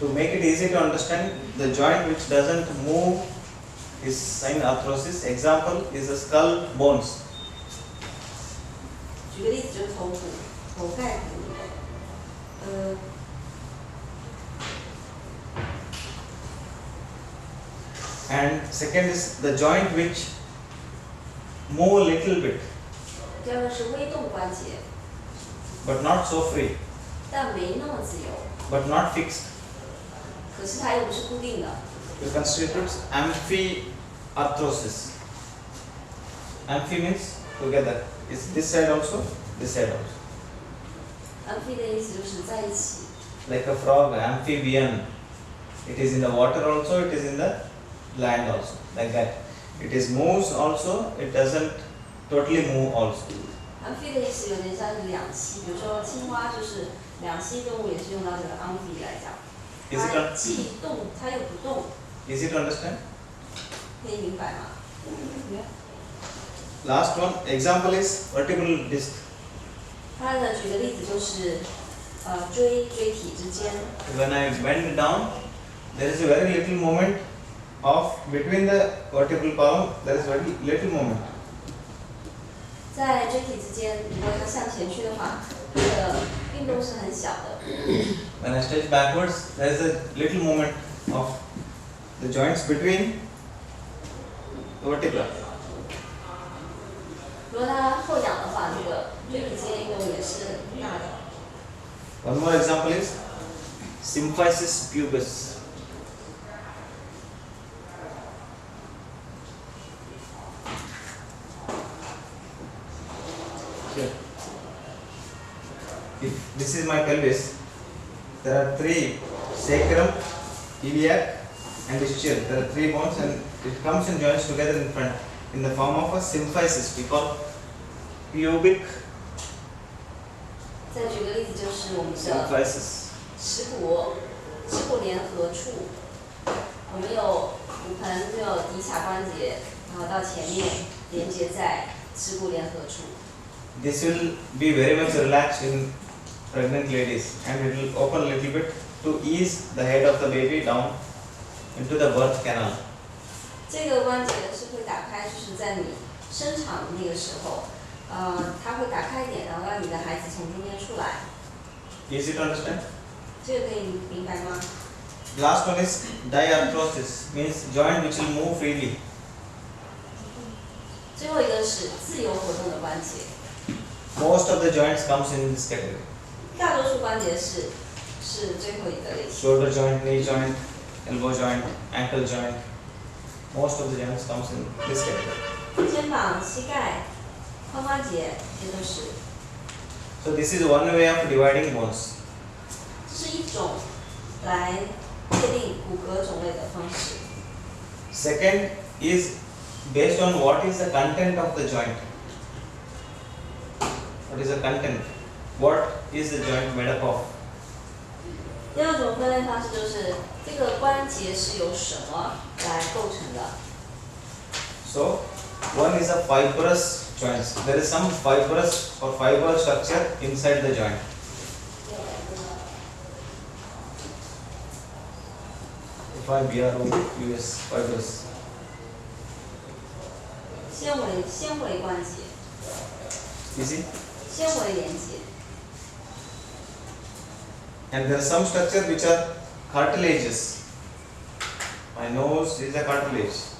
To make it easy to understand, the joint which doesn't move is in arthrosis. Example is the skull bones. 举个例子，就是头骨、头盖骨，And second is the joint which move a little bit, 第二个是微动关节， but not so free, 但没那么自由， but not fixed. 可是它又不是固定的。 It constitutes amphiarthrosis. Amphi means together. Is this side also? This side also. Amphi 的意思就是在一起， Like a frog, amphibian. It is in the water also, it is in the land also. Like that. It is moves also, it doesn't totally move also. Amphi 的意思有点像是两栖，比如说青蛙就是两栖动物，也是用到这个 amphi 来讲。 Is it 它既动，它又不动， easy to understand? 可以明白吗？ Last one example is vertebral disc. 它的举的例子就是椎体之间， When I bend down, there is a very little movement of between the vertebral column. There is very little movement. 在椎体之间，如果它向前去的话，它的运动是很小的。 When I stretch backwards, there is a little movement of the joints between the vertebra. 如果它后仰的话，这个椎体之间运动也是很大的。 One more example is symphysis pubis. Here. If this is my pelvis, there are three: sacrum, iliac, and ischial. There are three bones, and it comes and joins together in front in the form of a symphysis. We call pubic 再举个例子，就是我们的 symphysis. 耻骨联合处，我们有骨盆，有骶髂关节，然后到前面连接在耻骨联合处。 This will be very much relaxed in pregnant ladies, and it will open a little bit to ease the head of the baby down into the birth canal. 这个关节是会打开，就是在你生产的那个时候，它会打开一点，然后让你的孩子从中间出来。 Easy to understand? 这个可以明白吗？ Last one is diarthrosis, means joint which will move freely. 最后一个是自由活动的关节， Most of the joints comes in this category. 大多数关节是最后一个类型。 Shoulder joint, knee joint, elbow joint, ankle joint. Most of the joints comes in this category. 肩膀、膝盖、髋关节，这都是。 So this is one way of dividing bones. 这是一种来界定骨骼种类的方式。 Second is based on what is the content of the joint. What is the content? What is the joint made up of? 第二种分类方式就是这个关节是由什么来构成的。 So one is a fibrous joints. There is some fibrous or fiber structure inside the joint. FIBROUS, fibrous. 纤维关节， Easy. 纤维连接。 And there are some structure which are cartilages. My nose is a cartilage.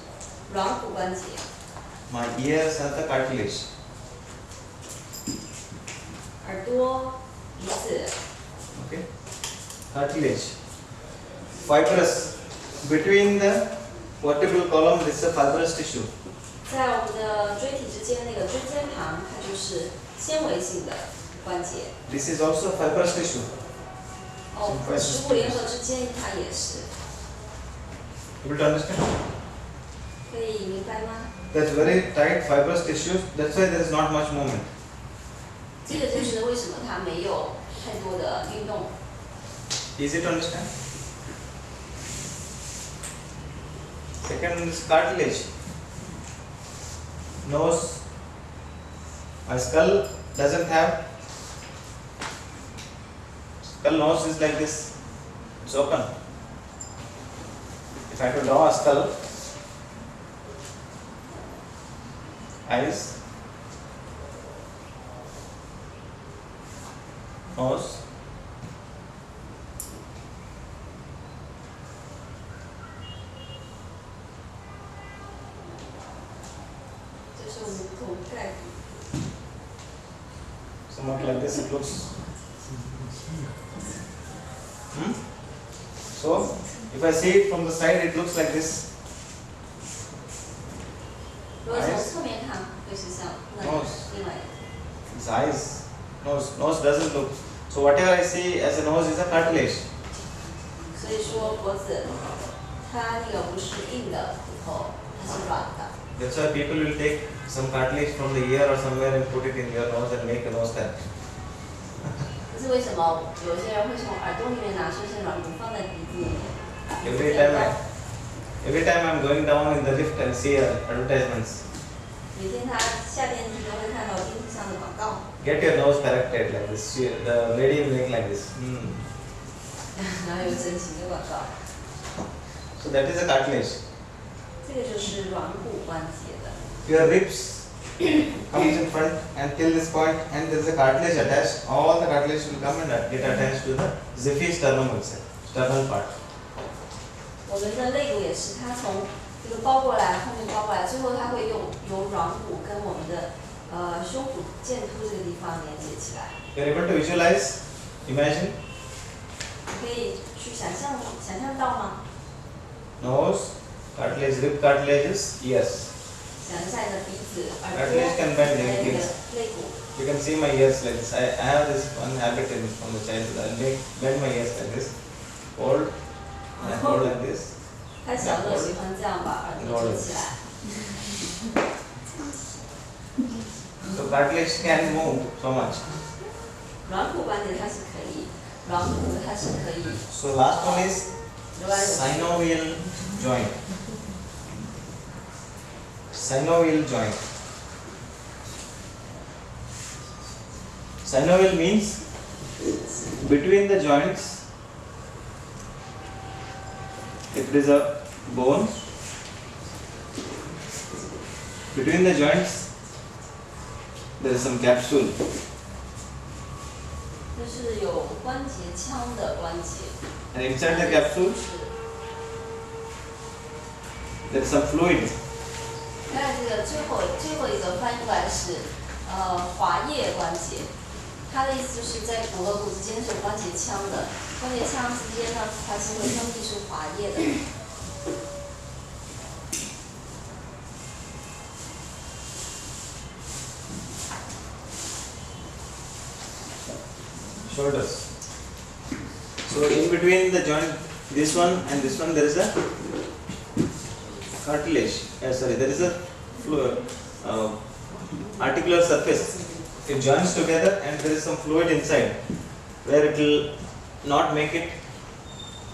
软骨关节， My ears are the cartilage. 耳朵、鼻子， Okay. Cartilage. Fibrous. Between the vertebral column, this is a fibrous tissue. 在我们的椎体之间那个椎间盘，它就是纤维性的关节。 This is also a fibrous tissue. 哦，耻骨联合之间它也是， Able to understand? 可以明白吗？ That's very tight fibrous tissue. That's why there is not much movement. 这个就是为什么它没有太多的运动。 Easy to understand? Second is cartilage. Nose. My skull doesn't have. Skull nose is like this. It's open. If I have to draw a skull, eyes, nose, somewhat like this it looks. So, if I see it from the side, it looks like this. 如果从侧面看，会是像那样另外一个。 It's eyes, nose doesn't look. So whatever I see as a nose is a cartilage. 所以说脖子，它那个不是硬的骨头，它是软的。 That's why people will take some cartilage from the ear or somewhere and put it in your nose and make a nose cut. 可是为什么有些人会从耳朵里面拿出一些软骨放在鼻子里面？ Every time I'm going down in the lift and see advertisements. 每天他下电梯都会看到电梯上的广告。 Get your nose corrected like this. The lady will make like this. 然后有整形的广告。 So that is a cartilage. 这个就是软骨关节的。 Your ribs comes in front and till this point, and there is a cartilage attached. All the cartilage will come and get attached to the Ziphy sternum also, sternal part. 我们的肋骨也是，它从这个包过来，后面包过来，最后它会由软骨跟我们的胸骨剑突这个地方连接起来。 You are able to visualize, imagine. 可以去想象到吗？ Nose, cartilage, rib cartilages, ears. 想一下你的鼻子、耳朵、 Cartilage can bend 你的 anything. 肋骨。 You can see my ears like this. I have this one habit from the childhood. I bend my ears like this. Hold and hold like this. 他小的喜欢这样把耳朵遮起来。 So cartilage can move so much. 软骨关节它是可以，软骨它是可以。 So last one is synovial joint. Synovial joint. Synovial means between the joints, if there is a bone, between the joints there is some capsule. 就是有关节腔的关节。 And inside the capsule there is some fluid. 看这个最后一个翻译过来是滑液关节，它的意思就是在骨和骨之间是有关节腔的，关节腔之间呢它是会分泌出滑液的。 Shoulders. So in between the joint, this one and this one, there is a cartilage. There is a articular surface. It joins together and there is some fluid inside, where it will not make it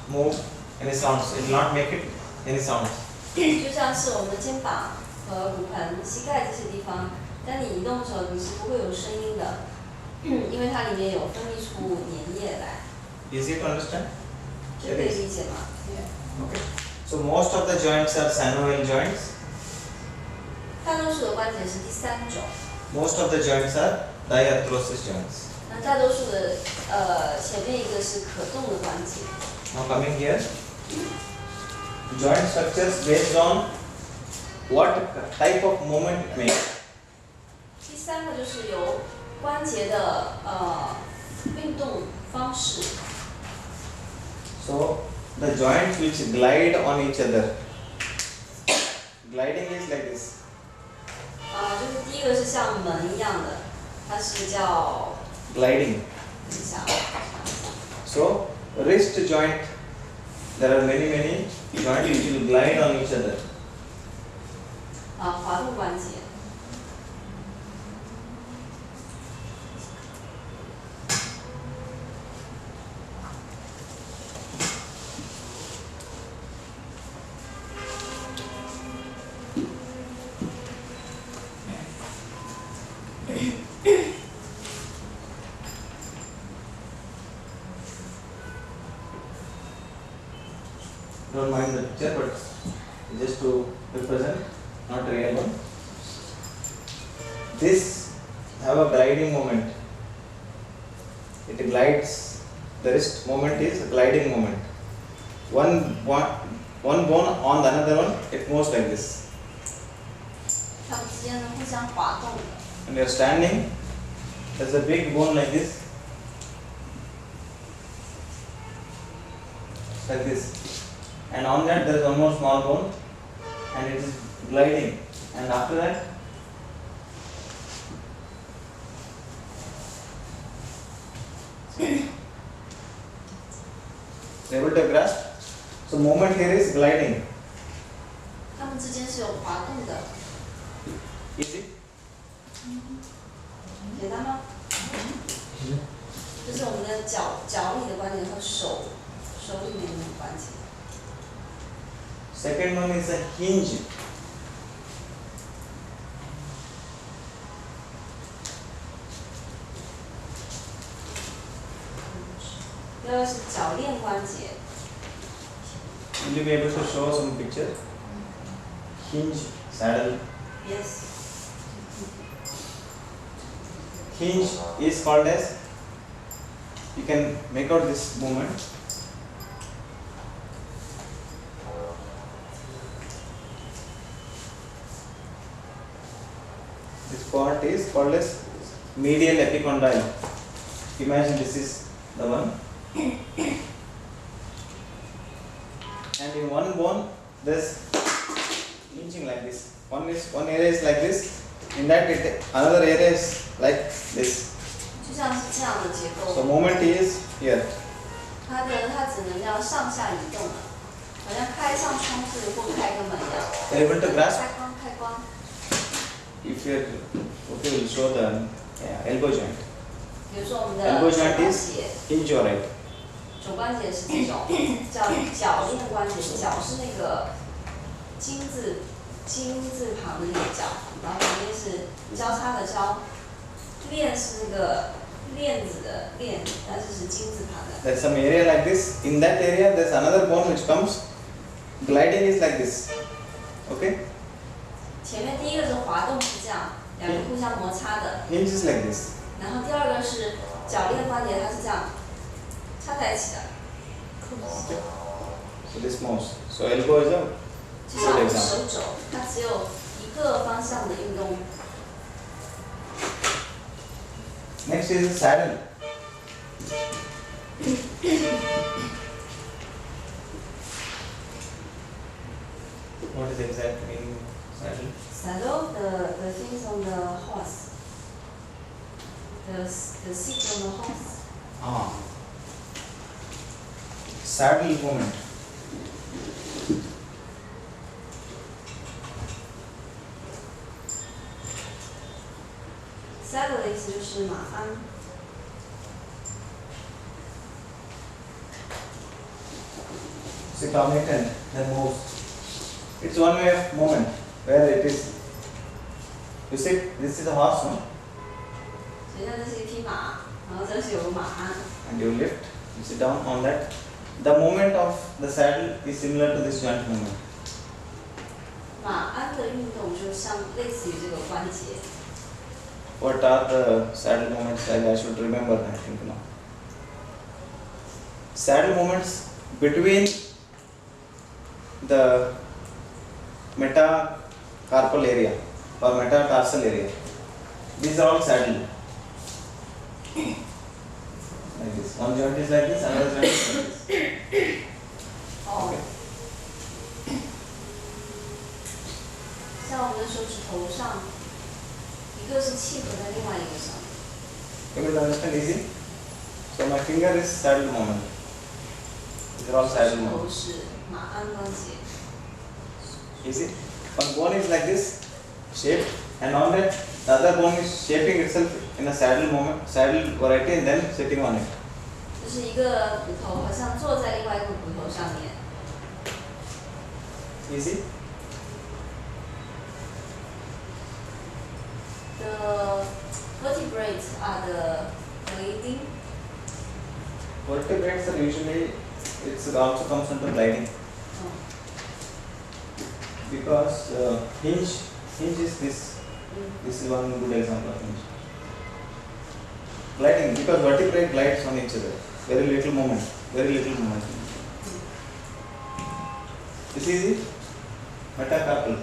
move any sounds. It will not make it any sounds. 就像是我们肩膀和骨盆、膝盖这些地方，当你移动的时候，你是不会有声音的。 因为它里面有分泌出粘液来。 Easy to understand? 这可以理解吗？ Okay. So most of the joints are synovial joints. 大多数的关节是第三种。 Most of the joints are diarthrosis joints. 那大多数的前面一个是可动的关节。 Now coming here, joint structures based on what type of movement it makes. 第三个就是由关节的运动方式。 So the joints which glide on each other. Gliding is like this. 就是第一个是像门一样的，它是叫 Gliding. 等一下。 So wrist joint, there are many joints which will glide on each other. 滑动关节。 Now don't mind the picture, but just to represent, not real one. This have a gliding moment. It glides. The wrist movement is a gliding moment. One bone on the another one, it moves like this. 它们之间呢互相滑动的。 And you are standing. There's a big bone like this. Like this. And on that there is one more small bone, and it is gliding. And after that, able to grasp. So movement here is gliding. 它们之间是有滑动的， Easy. 简单吗？就是我们的脚里的关节和手里面的关节。 Second one is a hinge.第二个是脚链关节， Will you be able to show some picture? Hinge, saddle. yes， Hinge is called as, you can make out this movement. This part is called as medial epicondyle. Imagine this is the one. And in one bone, there's hinging like this. One area is like this. In that, another area is like this. 就像是这样的结 So 构。 movement is here. 它只能这样上下移动了，好像开上窗户或开个门一样。 Able to grasp? 开关。 If you're okay, we'll show the elbow joint. 比如说我们的 Elbow 手 joint 关 is 节， hinge or right. 手关节是这种，脚链关节，脚是那个金字旁的那个脚，然后旁边是交叉的交，链是那个链子的链，但是是金字旁的。 There's some area like this. In that area, there's another bone which comes. Gliding is like this. Okay? 前面第一个是滑动是这样，两个互相摩擦的， Hinge is like this. 然后第二个是脚链关节，它是这样插在一起的， So this moves. So elbow is a 就像我 good 们 example. 手肘，它只有一个方向的运动。 Next is saddle. What is the exact meaning of saddle? Saddle, the things on the horse. The seat on the horse. Ah. Saddle movement. Saddle 的意思就是马鞍， It's a dominant that moves. It's one way of movement where it is. You see, this is a horse, no? 所以它这是一匹马，然后这是有个马鞍， And you lift, you sit down on that. The movement of the saddle is similar to this joint movement. 马鞍的运动就像类似于这个关节。 What are the saddle movements? I should remember, I think now. Saddle movements between the metacarpal area or metatarsal area. These are all saddle. Like this. One joint is like this, another joint is like this. 哦，像我们的手指头上，一个是契合在另外一个上。 Able to understand easy? So my finger is saddle movement. These are all 手 saddle 指头 movements. 是马鞍关节， Easy. One bone is like this shape, and on that the other bone is shaping itself in a saddle movement, saddle variety, and then sitting on it. 就是一个骨头好像坐在另外一个骨头上面。 Easy. The vertebrates are the gliding. Vertebrates are usually, it also comes under gliding. Because hinge is this. This is one good example of hinge. Gliding, because vertebrae glides on each other. Very little movement. Very little movement. This is the metacarpal.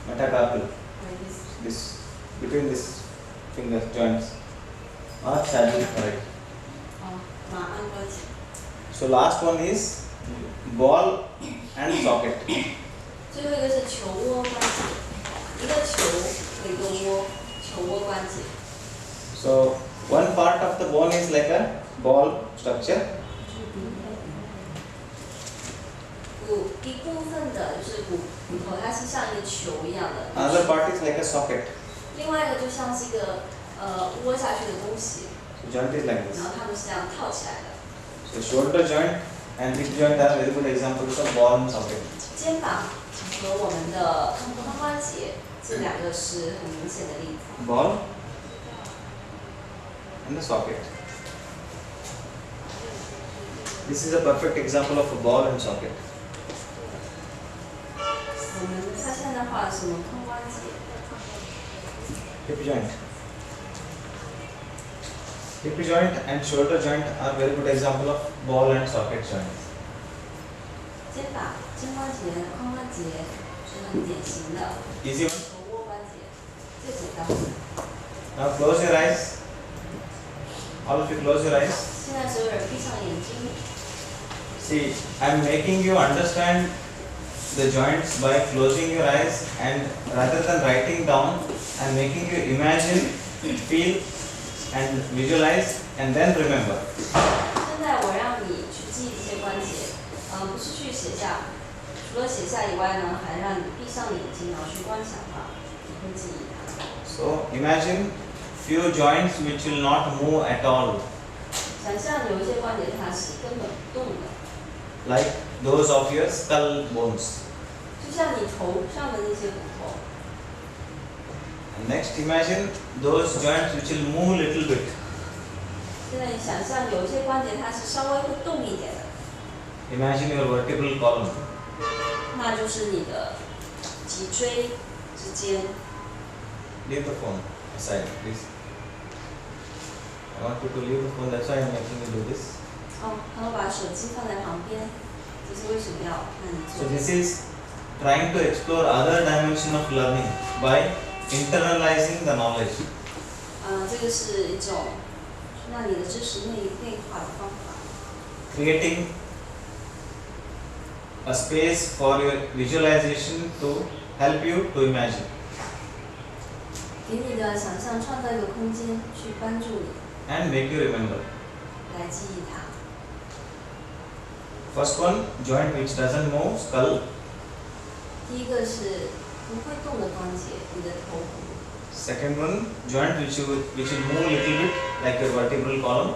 Metacarpal. This between this fingers joints or saddle, right? So last one is ball and socket. 最后一个是球窝关节，一个球和一个窝，球窝关节。So one part of the bone is like a ball structure. 一部分的就是骨头，它是像一个球一样的。Another part is like a socket. 另外一个就像是一个窝下去的东西。So joint is like 然 this. 后它们是这样套起来的。So shoulder joint and hip joint are very good examples of ball and socket. 肩膀和我们的髋关节这两个是很明显的例子。Ball and the socket. This is a perfect example of a ball and socket. 他现在画的是我们髋关节。Hip joint. Hip joint and shoulder joint are very good example of ball and socket joints. 肩膀、肩关节、髋关节是很典型的。 Easy one. 手握关节最简单。Now close your eyes. All of you close your eyes. 现在所有人闭上眼睛。 See, I am making you understand the joints by closing your eyes, and rather than writing down, I am making you imagine, feel and visualize and then remember. 现在我让你去记这些关节，不是去写下，除了写下以外呢，还让你闭上眼睛，然后去观想它，你会记忆它。So imagine few joints which will not move at all, 想象有一些关节它是根本不动的， like those of your skull bones. 就像你头上的那些骨头。 And next imagine those joints which will move little bit. 现在你想象有一些关节它是稍微会动一点的， Imagine your vertebral column. 那就是你的脊椎之间。 Leave the phone aside, please. I want you to leave the phone, that's why I am making you do this. 然后把手机放在旁边，这是为什么要让你 So 做？ this is trying to explore other dimension of learning by internalizing the knowledge. 这个是一种让你的知识内化的方法。 Creating a space for your visualization to help you to imagine. 给你的想象创造一个空间，去帮助你 And make you remember. 来记忆它。 First one, joint which doesn't move, skull. 第一个是不会动的关节，你的头骨。 Second one, joint which will move little bit, like your vertebral column.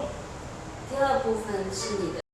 第二部分是你的